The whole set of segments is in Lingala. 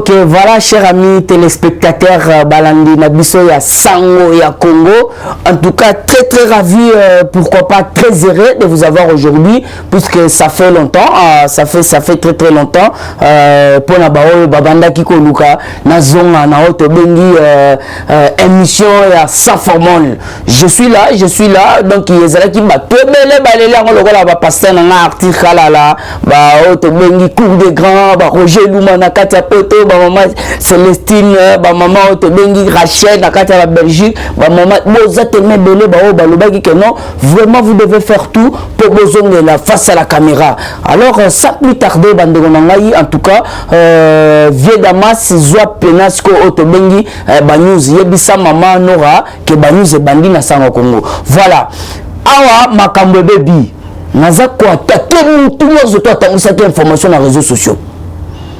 Ok, voilà, chers amis téléspectateurs, Balandi Nabiso ya Sango ya Congo. En tout cas, très ravi, pourquoi pas très heureux de vous avoir aujourd'hui, puisque ça fait longtemps, ça fait très longtemps. Pour Nabao, Babanda Kikoluka, Nazonga, Naoto Bengi, émission ya Saformon. Je suis là, donc il y a qui m'a tebele balele en lokola ba passer na article là, ba Oto Bengi cours des grands, ba Roger Luma na Katia Poto, ba maman Célestine, ba maman Oto Bengi Rachel na Katia la Belgique, ba maman Boza teme belé ba o ba lobaki que non, vraiment vous devez faire tout pour bozonge la face à la caméra. Alors sans plus tarder bande ngai en tout cas vieux Damas Zwa Penasco Oto Bengi ba news yebisa maman Nora que ba news e bandi na Sango Congo. Voilà. Awa makambo baby. Naza quoi tout le monde toi t'as cette information dans les réseaux sociaux.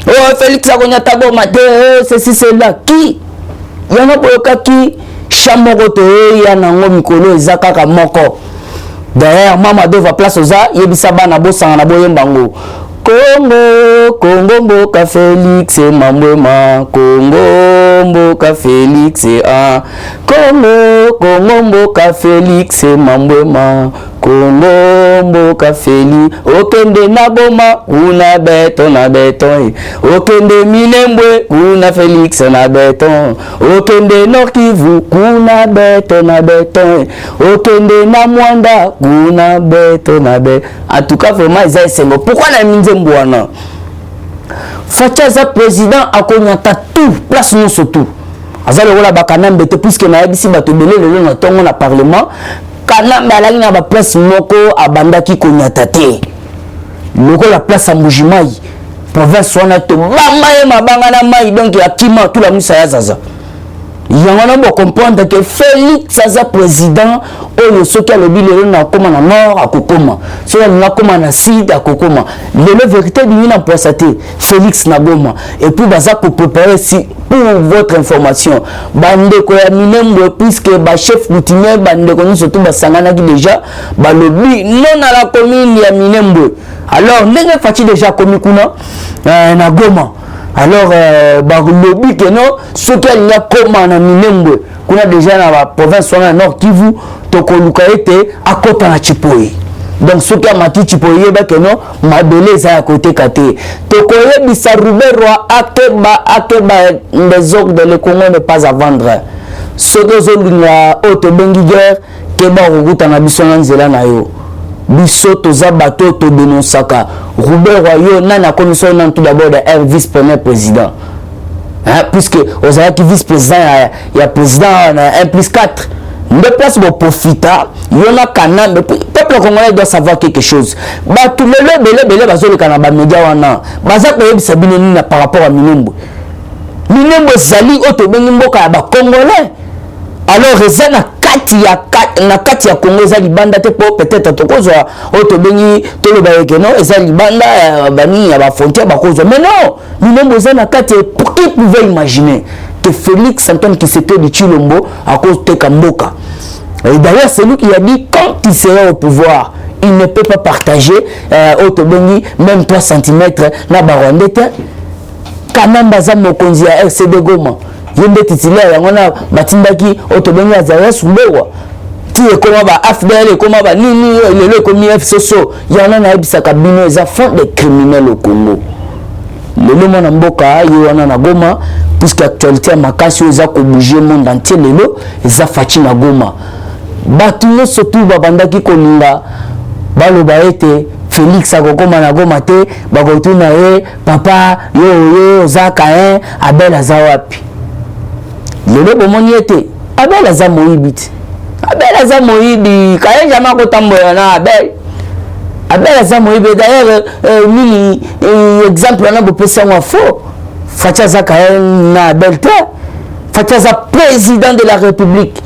Oh Félix Agonyata bo maté ceci c'est là qui yana boyoka qui chamoroto ya nango mikolo ezaka ka moko. Derrière Mamadou va place oza yebisa bana bosanga na boyembango. Congo mboka Félix Mambwema Congo mboka Félix Congo mboka Félix Mambwema Congo mboka Félix okende na boma una beton okende Minembwe una Félix na beton okende Nord Kivu kuna beton okende na Mwanda kuna beton en tout cas vraiment ils sont pourquoi na Minzembwana Fachaza président akonyata tout place non surtout azalo wala bakana mbete puisque na yebisi bato belé lelo na tongo na parlement kana mbala na ba place moko abandaki konyata te loko la place à Mujimai province wana to mamaye mabanga na mai donc akima tout la musa ya zaza yangana bo comprendre que Félix Saza président oyo soki alobi lelo na koma na nord akokoma soki na koma na sud akokoma lelo vérité bi na poisate Félix Nagoma et puis baza ko préparer si pour votre information bande ko ya Minembwe puisque ba chef coutumier bande ko surtout basangana ki déjà ba lobi non à la commune ya Minembwe alors ndenge fati déjà komi kuna na Goma. Alors, lobby que non, ce qu'il y a comme en Minembwe, qu'on a déjà dans la province nord Kivu, Tokoluka était à côté de Chipoye. Donc, ce qui a mati Chipoye, que non, ma belé à côté Kate. Tokoye bisa Rubero, Akeba, les ordres de le Congo n'est pas à vendre. Ce que je a Oto Bengi guerre, Keba Roguta na Bissonan Zelanayo. Biso toza bato to dénonçaka Robert Royo nana commission tout d'abord un vice-premier président hein, puisque aux qui vice-président il y a président 1+4 deux places pour profiter yona kana le peuple congolais doit savoir quelque chose bato belé bazole kana ba média wana baza ko yebisa binoni na par rapport à Minembwe zali oto bengi mboka ba congolais alors rezana na kati ya Congo za libanda te po peut-être tokozwa oto bengi tolo ba yeke non eza libanda bani ya ba frontière ba kozwa mais non Minembwe za na kati pour qui pouvait imaginer que Félix Antoine Tshisekedi Tshilombo à cause de Kamboka et d'ailleurs c'est lui qui a dit quand il sera au pouvoir il ne peut pas partager oto bengi même 3 cm na ba Rwandete kanamba za mokonzi ya RCD Goma yende titulaire yangona batindaki otobengi azaya sumbewa ti ekoma ba AFDL ekoma ba nini lelo ekomi FSOSO yana na ebisa kabino eza fond de criminels au Congo lelo mona mboka yo wana na Goma puisque actualité makasi eza ko bouger monde entier lelo eza fachi na Goma batuno surtout babandaki kolinga baloba ete Félix akokoma na Goma te bakotuna ye papa yo zaka Abel azawapi lelo bomoni ete Abel aza moyibi kaye jama kotambola na Abel aza moyibi d'ailleurs mini exemple na bopesa wa faux Fatia za kaye na Abel te Fatia za président de la République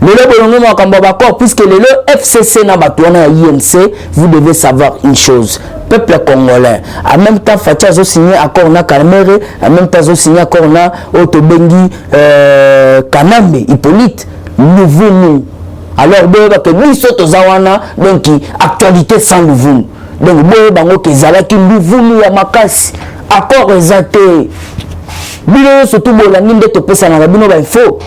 lelo bolongo makambo bakor puisque lelo FCC na batwana ya INC vous devez savoir une chose peuple congolais en même temps Fatia zo signé accord na Kalmere en même temps zo signé accord na Oto Bengi Kanambe Hippolyte nouveau nous alors boyeba que biso tozawana donc actualité sans nouveau donc boyeba ngo kezala ki nouveau nous ya makasi accord ezate bino surtout bolandi nde topesa na bino ba info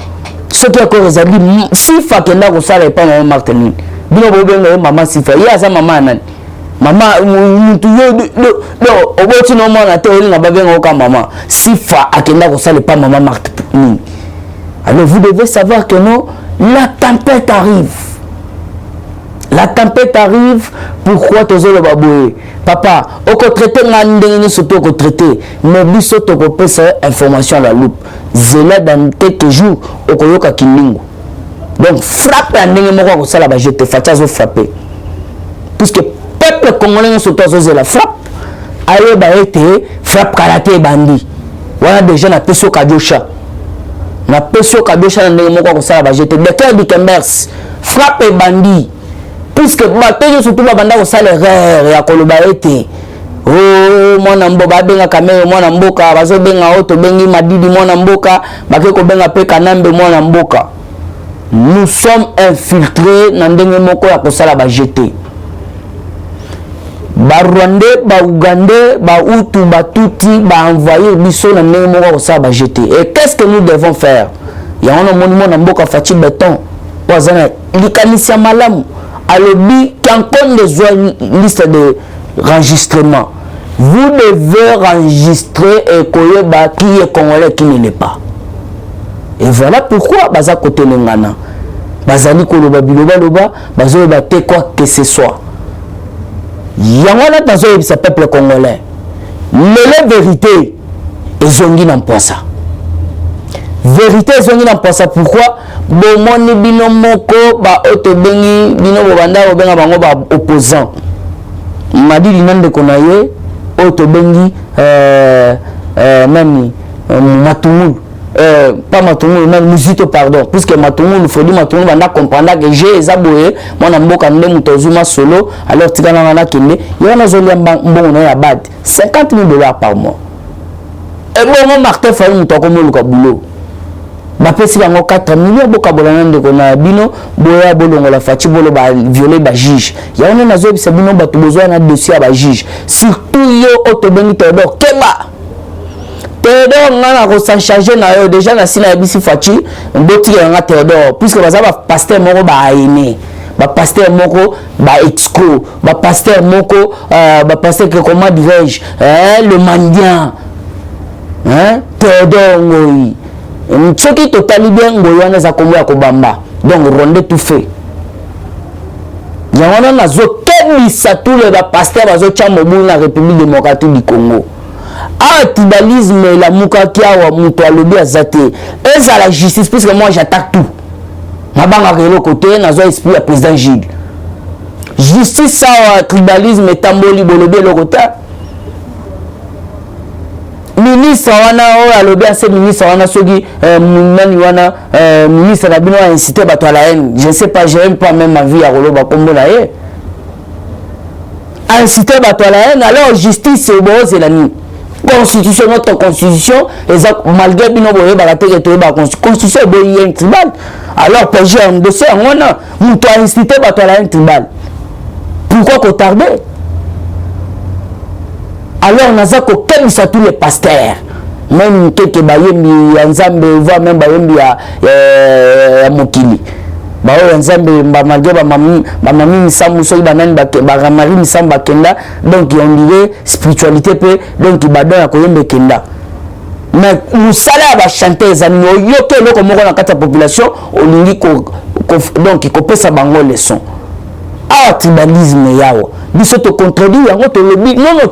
soki encore ezali sifa kenda kosala epa mama Marteline bino bobenga mama sifa ye aza mama nani mama mutu yo do oboti no mwana te olinga babenga oka mama sifa akenda kosala epa mama Marteline. Alors vous devez savoir que non, la tempête arrive. La tempête arrive. Pourquoi tu as le baboué? Papa, au traité, on a surtout au traité. Mais lui, surtout au passer information à la loupe. Zéla dans quelques jours, au koyoka kilingo. Donc, frappe à n'engue moko ko sala ba jeté fatiazo frapper. Puisque peuple congolais surtout aux la frappe. Ayo ba été frappe karaté bandi. Voilà déjà na peso kadiocha. Na peso kadiocha na n'engue moko ko sala ba jeté. De quel du commerce? Frappe et bandit. Puisque bateau surtout babanda ko sala erreur ya koloba ete oh mwana mboka benga kamera mwana mboka bazo benga auto bengi madidi mwana mboka bake ko benga pe kanambe mwana mboka. Nous sommes infiltrés na ndenge moko ya kosala ba jeté ba Rwandais ba Ougandais ba Hutu ba Tutsi ba envoyer biso na ndenge moko ya kosala ba jeté. Et qu'est-ce que nous devons faire? Ya on moni mwana mboka fati béton wazana likanisi malamu. Alobi quand on des liste de enregistrement, vous devez enregistrer et koyeba qui est congolais qui ne l'est pas. Et voilà pourquoi baza côté lengana bazali koloba biloba loba bazo ba te quoi que ce soit. Yangana tazo yebisa peuple congolais. Le vérité ezongi na mposa. Vérité ezongi na mposa pourquoi? Bomoni bino moko ba oto bengi bino bobanda bobenga bango ba opposant madili nande konaye oto bengi nani Matumulu pas Matumulu mais Muzito pardon puisque Matumulu faut dire Matumulu banda comprendre que j'ai ezaboye mwana mboka nde mutozuma solo alors tikana ngana kende yana zolia mbongo na ya bad 50 000 $ par mois et bon Martin Fayulu mutoko moluka boulot bapesi bango 4 millions boka bolana ndeko na bino boya bolongo la fati bolo ba violer ba juge ya on na zo bisa bino bato besoin na dossier ba juge surtout yo otobengi Théodore Keba Théodore ngana ko s'en charger na yo déjà na sina bisi fati mboti nga Théodore puisque baza ba pasteur moko ba aîné ba pasteur moko ba exco ba pasteur moko ba pasteur que comment dirais-je le mendiant Théodore ngoi soki totali bien ngoyana za kombo ya kobamba donc ronde tout fait yangona nazo kebisa tous les pasteurs bazo tchamo bu na République démocratique du Congo tribalisme la mukaki awa muto alobi azate eza la justice puisque moi j'attaque tout mabanga kelo côté nazo esprit ya président Gilles justice ça tribalisme tamboli bolobi le côté ministre wana o alobi ase ministre wana soki nani wana ministre na bino a incité bato à la haine je ne sais pas j'ai même pas même envie à koloba kombo na ye a incité bato à la haine alors justice c'est bon c'est la ni constitution notre constitution malgré bino boye ba teke to ba constitution boye tribal alors PG en dossier ngona muto a incité bato à la haine tribal pourquoi ko tarder? Alors on a kebisa tous les pasteurs même quelques bayembi ya nzambe voire même bayembi ya mokili bayo nzambe malgré ba mami misamu so banani ba mari misamu bakenda donc on dirait spiritualité pe donc badon ya koyembe kenda mais musala ba chanter ezani yoke loko moko na kata population olingi donc kopesa bango leçon tribalisme yao biso to contredire yango to lobi non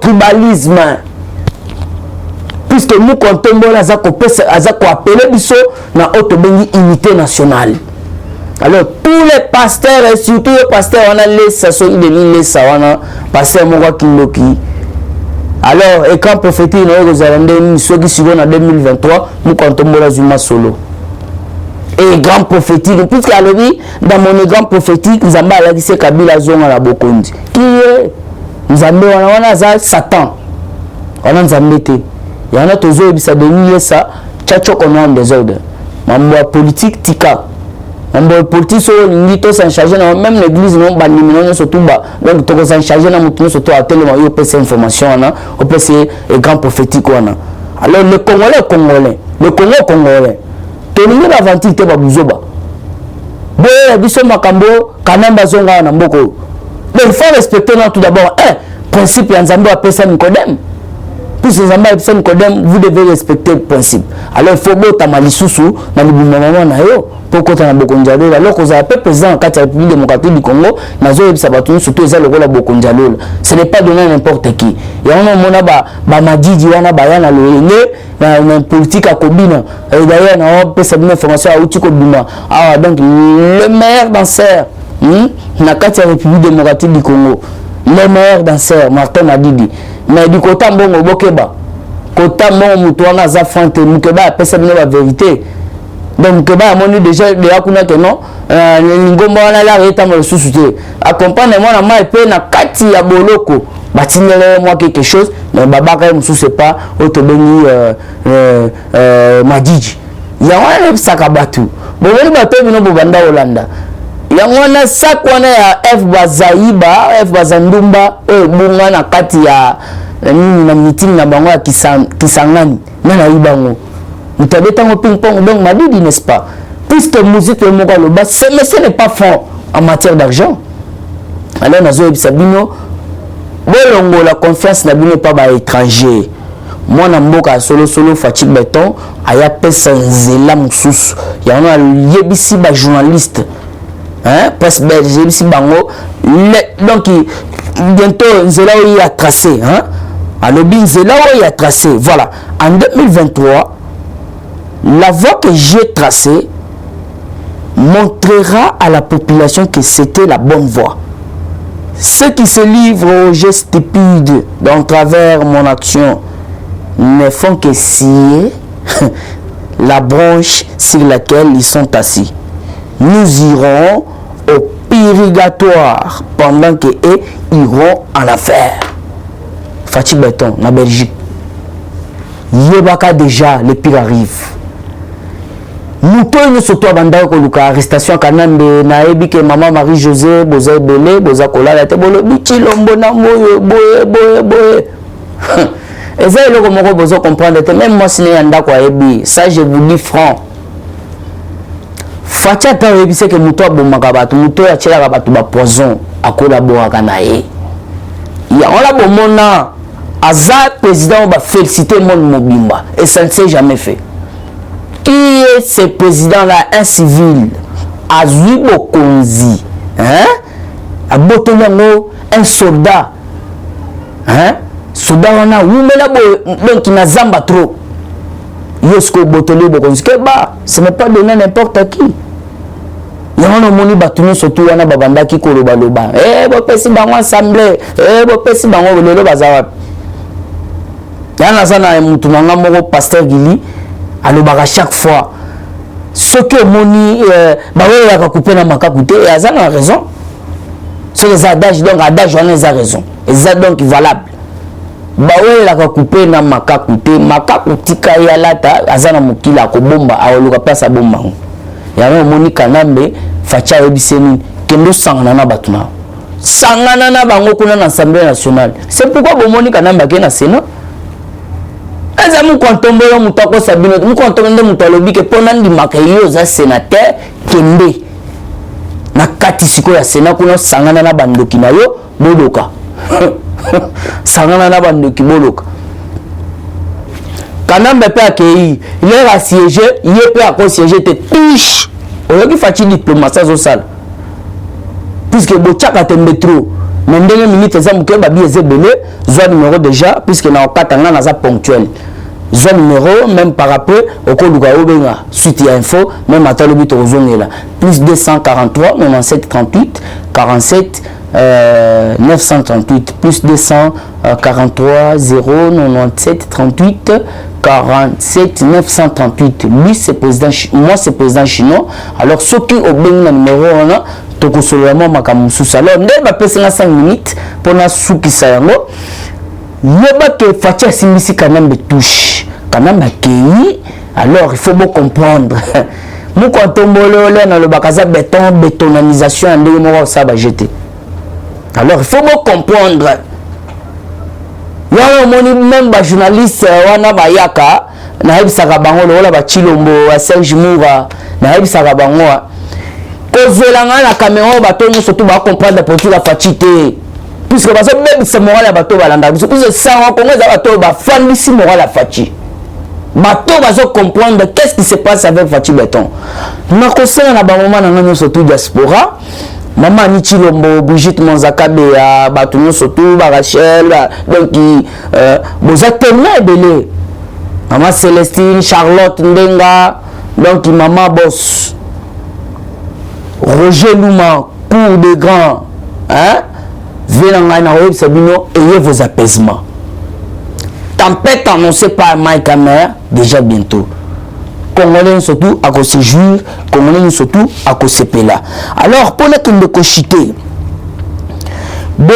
tribalisme puisque nous contempola za ko appeler biso na auto bengi unité nationale. Alors tous les pasteurs et surtout les pasteurs on a les saso les sawana pasteur moko kindoki. Alors écran prophétique no kozalande ceux qui suivent en 2023 nous contempola Zuma solo. Et grand prophétique puisque alobi dans mon grand prophétique Nzamba a dit c'est Kabila zonga la bokondi qui est Nzambe wana za Satan wana Nzambe te yana tozo bisa de nier ça tchacho kono en désordre mambo politique tika on politique sur l'unité s'en charger même l'église non bandimino surtout bas donc to s'en charger na mutu surtout à tellement yo peut ces informations na on peut ces grand prophétique wana alors le Congolais tolingi aventure te ba buzoba boye biso makambo kanamba zonga na mboko mais il faut respecter tout d'abord principe ya Nzambe apesa Nicodème. Puisque Nzambe apesa Nicodème, vous devez respecter le principe. Alors il faut bota malisusu na libumama na yo pour kota na bokonjalo alors que za peuple président en la République démocratique du Congo nazo yebisa batu surtout eza lokola bokonjalo. Ce n'est pas donné n'importe qui. Ya on mona ba madidi wana ba yana loyenge na politique à Kobina. Et d'ailleurs na pesa une information à uti Kobina. Ah donc le meilleur danseur na la République démocratique du Congo. Le meilleur danseur, Martin Madidi. Mais du côté mbongo bokeba. Côté mbongo mutuana za fante mukeba apesa bino la vérité. Donc mukeba amoni déjà de yakuna que non ngomba wana la reta mo susute. Accompagne-moi na mai pe na kati ya boloko. Batinele moi quelque chose mais babaka mususu pas otobeni Madidi. Ya wana saka batu. Bobeli bato bino bobanda Holanda. Yangwana sakwana ya F Bazaiba, F Bazandumba, bunga na kati ya nini na meeting na bango ya Kisangani, na ibango. Mutabeta ngo ping pong donc Madidi n'est-ce pas? Puisque musique le moko le bas, mais ce n'est pas fort en matière d'argent. Alors nazo ebisabino bolongo la confiance na bino pas ba étranger. Moi na mboka solo Fatigue Béton aya pesa nzela mususu. Yana yebisi ba journaliste. Hein, presse belge, ici bango, donc bientôt Nzela y a tracé, hein, alors Nzela y a tracé, voilà. En 2023, la voie que j'ai tracée montrera à la population que c'était la bonne voie. Ceux qui se livrent aux gestes stupides dans travers mon action ne font que scier la branche sur laquelle ils sont assis. Nous irons au purgatoire pendant que eux iront en affaire. Fatigue Béton, la Belgique. Yebaka déjà, le pire arrive. Nous pouvons surtout abandonner la arrestation kanambe na ebi que maman Marie-José boza belé boza kolala te bolo bichilombo na moyo boye. Et ça le comment boza comprendre même moi si n'yanda kwa ebi ça je vous dis franc. Fatia ta rebise que muto abomaka bato muto ya tshela bato ba poison akolaboraka na ye. Ya on la bomona aza président ba féliciter mon mobimba et ça ne s'est jamais fait. Qui est ce président là un civil azui bokonzi hein abotonyango un soldat hein soldat wana wumela donc na zamba trop yosko botolé bokonzi ke ba ce n'est pas donné n'importe qui. Yano moni batuni surtout wana babanda ki koloba loba bo pesi bango assemblée bo pesi bango lelo bazawa yana sana mutu nanga moko pasteur Gili alobaka chaque fois ce que moni bawe ya couper na makakute et azana raison c'est les adages donc adage wana za raison et ça donc valable bawe la couper na makakute makakutika ya lata azana mukila ko bomba awoluka pesa bomba ya moni kanambe facha ebiseni kendo sangana na batuna sangana na bango kuna na Assemblée nationale. C'est pourquoi bomoni kanamba ke na Sénat eza mu kontombelo mutako sabino mu kontombelo mutalobi ke pona ndimaka yo za sénateur kende na kati siko ya Sénat kuna sangana na bandoki na yo boloka sangana na bandoki boloka kanamba pe akei il est assiégé il peut à siéger te touche oyoki fachi diplomatie zo sala puisque bochaka tembe trop mais ndenge minute za muke babi ezebele zwa numéro déjà puisque na okatanga na za ponctuel zwa numéro même par rapport au koluka obenga suite ya info même atalo bito ozongela plus 243 97 38 47 938 plus 243 0 97 38 47 938. Lui c'est président, moi c'est président chinois. Alors ceux qui ont bien le numéro on a toko seulement makamusu. Alors ndé ba pesa 5 minutes pour na souki sayango. Yoba ke fatia simbisi quand même touche. Quand même kei. Alors il faut bien comprendre. Mukontombolo na le bakaza béton bétonisation ndenge moko ça va jeter. Alors il faut comprendre. Y'a moni même ba journaliste wana bayaka na ebisaka bango lola ba Chilombo a Serge Moura na ebisaka bango kozelanga na caméra bato surtout ba comprendre politique la fatité puisque bazo même c'est moral ya bato balanda puisque ça en Congo za bato ba fandisi moral la fatité bato bazo comprendre qu'est-ce qui se passe avec Fati Béton na kosela na ba moment na ngano surtout diaspora Maman ni Chilombo, Brigitte Monzakabe, Batou surtout, Rachel, donc vous êtes tellement belé. Maman Célestine, Charlotte Ndenga, donc maman Boss, Roger Louma, cours des grands, hein? Venez Sabino, ayez vos apaisements. Tempête annoncée par Mike Hammer, déjà bientôt. Congolais surtout à cause séjour, Congolais surtout à cause sepela. Alors pour les qui ne cochiter, bon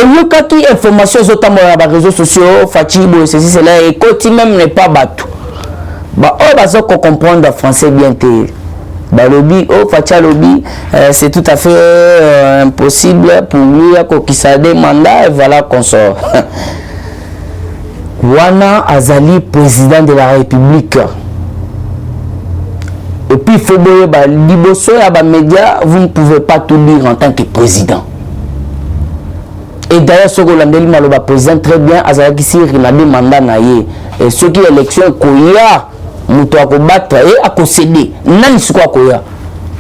qui information sur les réseaux sociaux, Fatibo, ceci cela et côté même n'est pas battu. Bah on va comprendre le français bien té. Bah lobby, oh Fatia lobby, c'est tout à fait impossible pour lui à qui ça demande et voilà qu'on sort. Wana Azali président de la République. Et puis, il faut que les médias, vous ne pouvez pas tout dire en tant que président. Et d'ailleurs, ce que le président très bien, il a des mandats. Et ceux qui ont l'élection, il y a des battre et à céder.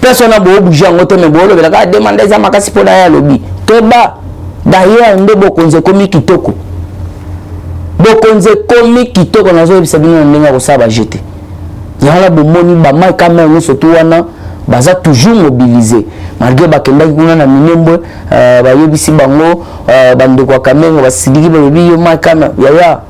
Personne n'a pas bougé en côté, mais il a demandé à Makasi pour la lobby. D'ailleurs, il y a des commis qui toko. Des commis qui toko, on a jeté. Il y a des gens qui ont surtout baza toujours mobilisé malgré bakenda kuna na minembo bayebisi bango bande kwa kamera basiliki babi yo makama yaya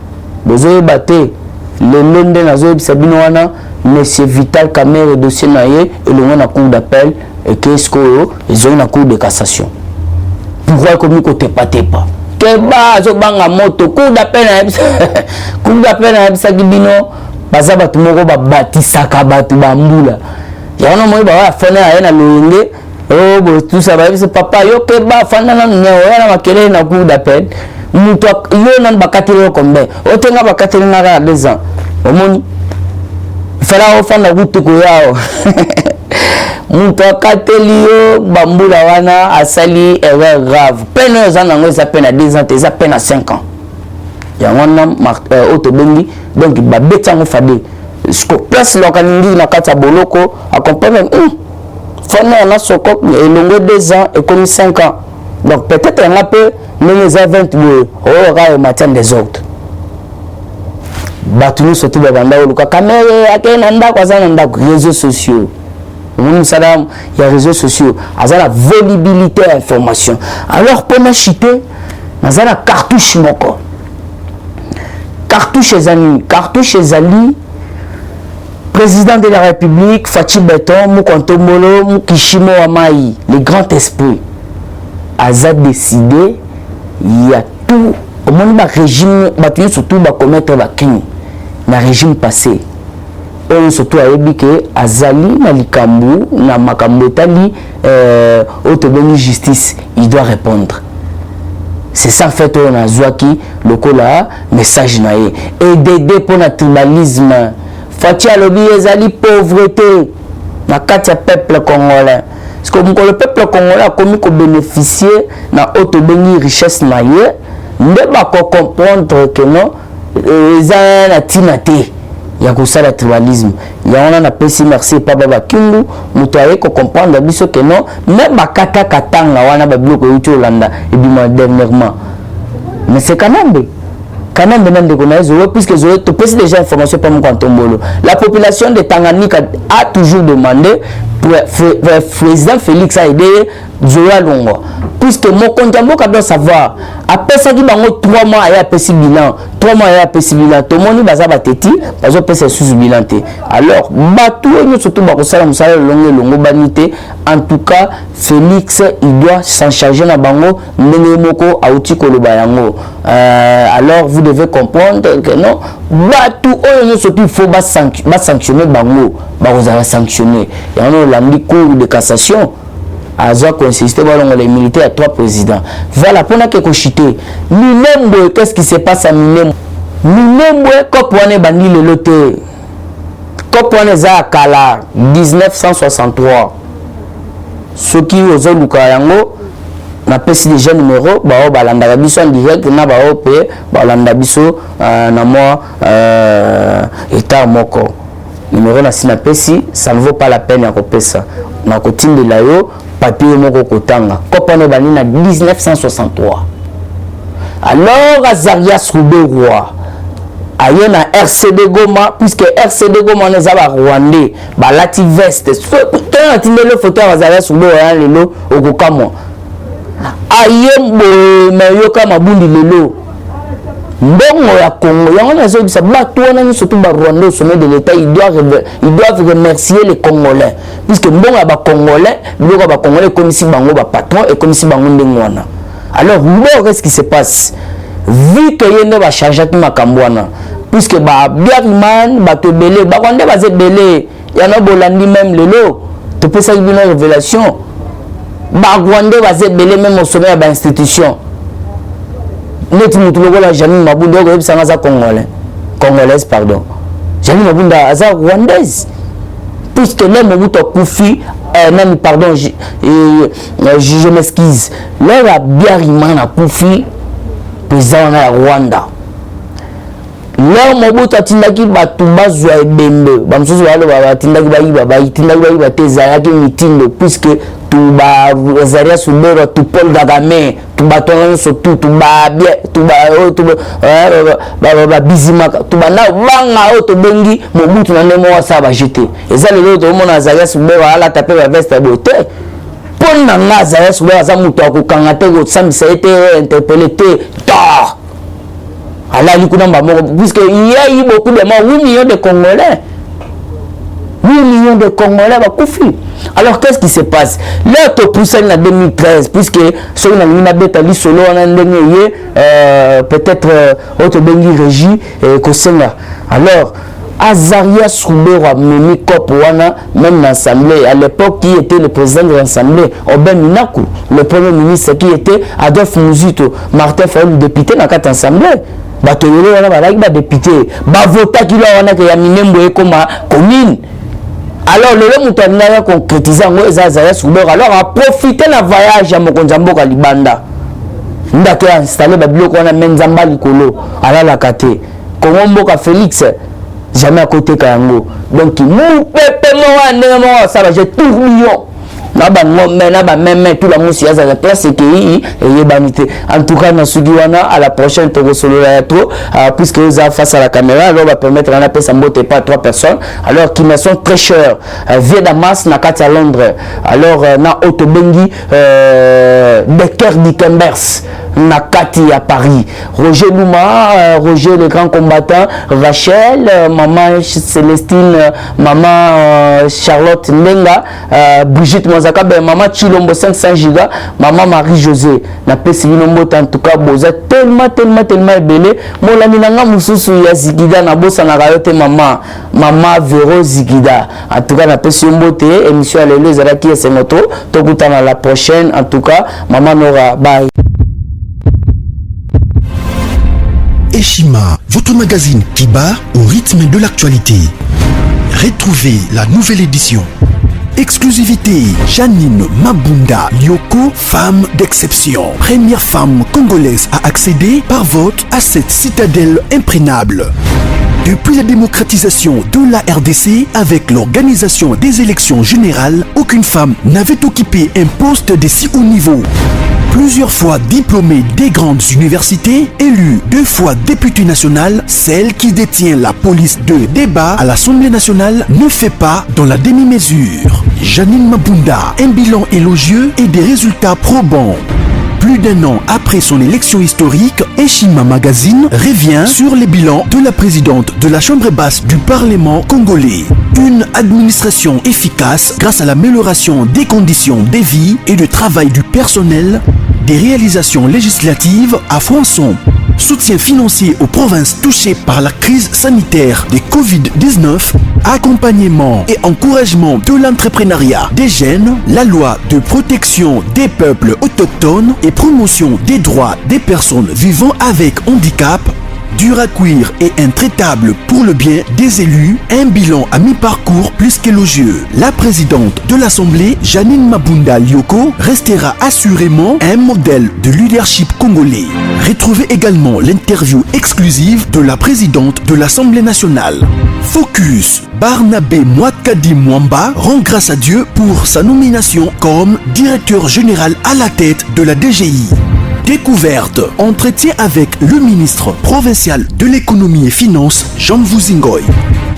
bozo baté le londe nazo yebisa bino wana monsieur Vital Kamere dossier na ye et le na cour d'appel et qu'est-ce que ils ont na cour de cassation pourquoi comme côté pas keba zo banga moto cour d'appel na yebisa bino baza batu moko babatisaka batu bambula yana moi ba fana yana lenge oh bo tout ça va c'est papa yo ke ba fana na nyo yana makele na coup d'appel muto yo nan bakatelo kombe o tenga bakatelo na 2 ans omoni fera o fana gutu ko yao muto akateli yo bambula wana asali erreur grave peine zana ngo ça peine à 2 ans ça peine à 5 ans ya wana otobengi donc ba betango fade ce que place lokalingi na kata boloko accompagne fana on a soko et longo 2 ans et comme 5 ans donc peut-être on a peu les 20 mois au ras matin des autres batunu surtout banda oluka caméra akena nda kwa sana nda réseaux sociaux mon salam il y a réseaux sociaux azala volubilité information alors pour na chiter nazala cartouche moko cartouche chez Ali, président de la République, Fati Béton, Mukontombolo, Mukishimo Amai, le grand esprit, a décidé, il y a tout, au monde du régime, surtout va commettre la crime, le régime passé. Et surtout à que Azali, na likambu, na makambo tali, autonomie justice, il doit répondre. C'est ça en fait on a Zouaki le cola message naé et d'aider pour le tribalisme Fatia lobby ezali pauvreté na katia peuple congolais parce que le peuple congolais a commis que bénéficier na autobéni richesse naé ne pas comprendre que non ezali na tinate ya kusala tribalisme ya on a pesi merci papa bakingu muto aye ko comprendre biso que non même bakata katanga wana ba bloko yuti Olanda et bima dernièrement mais c'est quand même nande ko na zo puisque zo to pesi déjà information pas mon Tombolo la population de Tanganyika a toujours demandé président Félix a aidé Zoya Longo puisque mon compte doit savoir après ça qui bango 3 mois aya pesi bilan 3 mois aya pesi bilan to moni baza bateti bazo pesi sous bilan té alors batu surtout ba ko sala musala longo banité En tout cas, Félix, il doit s'en charger na bango, moko auti koloba yango. Alors, vous devez comprendre que non, tout il faut sanctionner bango, sanctionner. Il y a un cours de cassation. Aza consisté les militaires à 3 présidents. Voilà, pour que chité. Minembo, qu'est-ce qui se passe à Minembo? Minembo, kopwane bandi le loté. Kopwane za kala 1963. Ceux qui osent Lukayango, na pesi déjà numéro, balanda biso en direct, na paye, balanda biso na moi état moko. Numéro na sina pesi, ça ne vaut pas la peine à copier ça. Na kotine de la yo, papier moko kotanga. Kopane bani na 1963. Alors Azarias Rouberois aye na RCD Goma, puisque RCD Goma on est à Rwandais, balati veste. Quand on a le photo Azarias Rouberois lelo okokamo. Aye mayoka mabundi lelo. Mbongo ya Congo, yango na zo bisa bato wana surtout ba Rwanda au sommet de l'État, ils doivent remercier les Congolais, puisque mbongo ya ba Congolais, biloko ba Congolais comme si bango ba patron et comme si bango ndengwana. Alors qu'est-ce qui se passe? Vu que yende ba charger tout makambo wana, puisque ba Biarman, ba tebele, ba Rwanda ba zebele, yana bolandi même lelo, tu peux ça une révélation. Ba Rwanda ba zebele même au sommet de l'institution. Net mutulokola Janine Mabunda ko yebisanga za congolaise pardon. Janine Mabunda aza rwandaise. Puisque là Mobutu Kufi même pardon je m'excuse. Là la Biarimana Kufi président na Rwanda. Là Mobutu atindaki batu bazwa ebembe. Bamsusu balo batindaki bayiba tezayaki mitindo puisque tuba Zaria Soubero tu Paul Kagame tu batonga surtout tu ba bien tu ba bizimaka tu bana wanga to bengi Mobutu na ndemo wa saba jeté eza lelo to mona Zaria Soubero ala taper la veste beauté pon na nga Zaria Soubero za mutu akokanga te ko samisa ete interpeller te ta ala likuna mbamo puisque il y a eu beaucoup de morts 8 millions de Congolais 8 millions de Congolais va koufi. Alors qu'est-ce qui se passe? Là, tu poussé en 2013, puisque sur une abetali solo on a peut-être autre bengi régie Kosenga. Alors Azarias Rouberois a mené Kopouana, même l'Assemblée. À l'époque, qui était le président de l'Assemblée? Oben Minaku, le premier ministre qui était Adolphe Muzito, Martin Fayoul, député dans cette Assemblée. Batoyolo, on a député. Bavota qui l'a a Minembo comme commune. Alors, le monde a concrétisé Azarias Rouberois. Alors, a profité de voyage à Mokonzambo Kalibanda. Nous avons installé Babiloko, on a Menzamba Likolo, à la Kate. Komombo Félix. Jamais à côté Kayango. Donc, nous, ça va, j'ai tout million. Même tout la mousse, il y a la place qui est en tout cas, à la prochaine puisque vous êtes face à la caméra, alors on va permettre à appeler sa moto pas 3 personnes. Alors, qui me sont très chers. Vieux Damas, Nakati à Londres. Alors, na Otobengi, Becker Dikembers. Nakati à Paris. Roger Louma, Roger le grand combattant, Rachel, maman Célestine, maman Charlotte Nenga, Brigitte Mozaka, maman Chilombo 500 giga, maman Marie-José. Na pesi binombo en tout cas boza tellement belé. Mon ami nanga mususu ya Zigida na bossa na rayote maman Véro Zigida. En tout cas na pesi mbote émission à l'élo zara qui est moto. Tokutana la prochaine en tout cas maman Nora bye. Eshima, votre magazine qui bat au rythme de l'actualité. Retrouvez la nouvelle édition. Exclusivité, Janine Mabunda, Lyoko, femme d'exception. Première femme congolaise à accéder par vote à cette citadelle imprégnable. Depuis la démocratisation de la RDC, avec l'organisation des élections générales, aucune femme n'avait occupé un poste de si haut niveau. Plusieurs fois diplômée des grandes universités, élue 2 fois députée nationale, celle qui détient la police de débat à l'Assemblée nationale ne fait pas dans la demi-mesure. Janine Mabunda, un bilan élogieux et des résultats probants. Plus d'un an après son élection historique, Eshima Magazine revient sur les bilans de la présidente de la Chambre basse du Parlement congolais. Une administration efficace grâce à l'amélioration des conditions de vie et de travail du personnel, des réalisations législatives à foison, soutien financier aux provinces touchées par la crise sanitaire de Covid-19, accompagnement et encouragement de l'entrepreneuriat des jeunes, la loi de protection des peuples autochtones et promotion des droits des personnes vivant avec handicap, dur à cuire et intraitable pour le bien des élus, un bilan à mi-parcours plus qu'élogieux. La présidente de l'Assemblée, Jeannine Mabunda Lyoko, restera assurément un modèle de leadership congolais. Retrouvez également l'interview exclusive de la présidente de l'Assemblée nationale. Focus, Barnabé Mwakadi Mwamba rend grâce à Dieu pour sa nomination comme directeur général à la tête de la DGI. Découverte, entretien avec le ministre provincial de l'économie et finances, Jean Vuzingoy.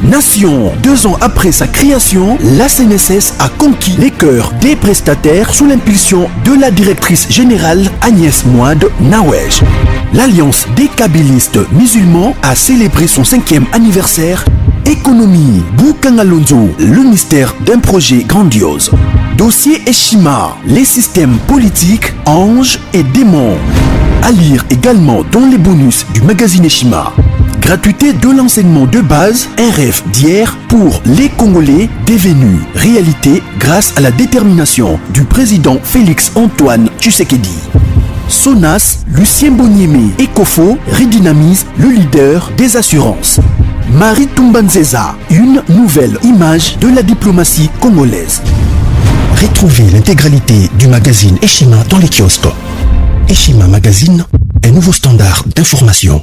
Nation, 2 ans après sa création, la CNSS a conquis les cœurs des prestataires sous l'impulsion de la directrice générale Agnès Mouad Nawej. L'Alliance des kabylistes musulmans a célébré son 5e anniversaire. Économie, Boukangalonzo, le mystère d'un projet grandiose. Dossier Eshima, les systèmes politiques, anges et démons. À lire également dans les bonus du magazine Eshima. Gratuité de l'enseignement de base, un rêve d'hier pour les Congolais devenus réalité grâce à la détermination du président Félix Antoine Tshisekedi. Sonas, Lucien Boniemé et Kofo redynamisent le leader des assurances. Marie Tumbanzeza, une nouvelle image de la diplomatie congolaise. Retrouvez l'intégralité du magazine Eshima dans les kiosques. Eshima Magazine, un nouveau standard d'information.